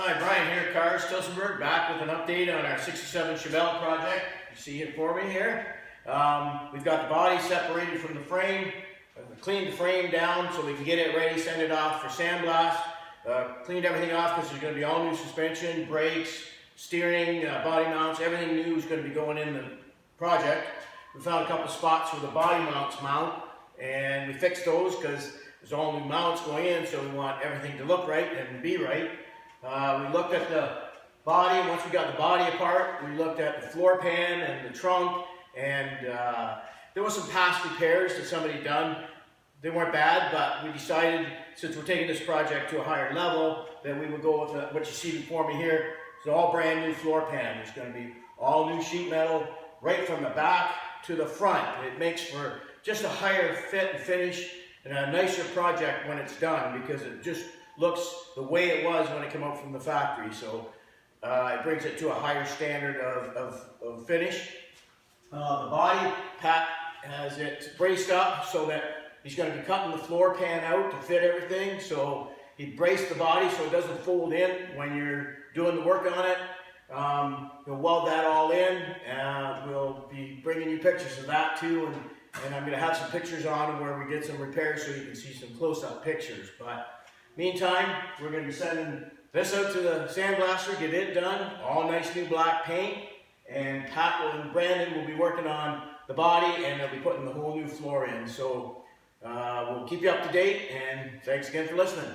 Hi, Brian here, Cars Tilsonburg, back with an update on our 67 Chevelle project. You see it for me here. We've got the body separated from the frame, cleaned the frame down so we can get it ready, send it off for sandblast. Cleaned everything off because there's going to be all new suspension, brakes, steering, body mounts, everything new is going to be going in the project. We found a couple spots where the body mounts mount, and we fixed those because there's all new mounts going in, so we want everything to look right and be right. We looked at the body. Once we got the body apart, we looked at the floor pan and the trunk, and there was some past repairs that somebody had done. They weren't bad, but we decided, since we're taking this project to a higher level, that we would go with what you see before me here. It's an all brand new floor pan. There's going to be all new sheet metal right from the back to the front. It makes for just a higher fit and finish and a nicer project when it's done, because it just looks the way it was when it came out from the factory. So it brings it to a higher standard of finish. The body, Pat has it braced up so that he's going to be cutting the floor pan out to fit everything. So he braced the body so it doesn't fold in when you're doing the work on it. He'll weld that all in, and we'll be bringing you pictures of that too. And I'm going to have some pictures on him where we did some repairs so you can see some close-up pictures. But meantime, we're going to be sending this out to the sandblaster, get it done, all nice new black paint, and Pat and Brandon will be working on the body, and they'll be putting the whole new floor in. So we'll keep you up to date, and thanks again for listening.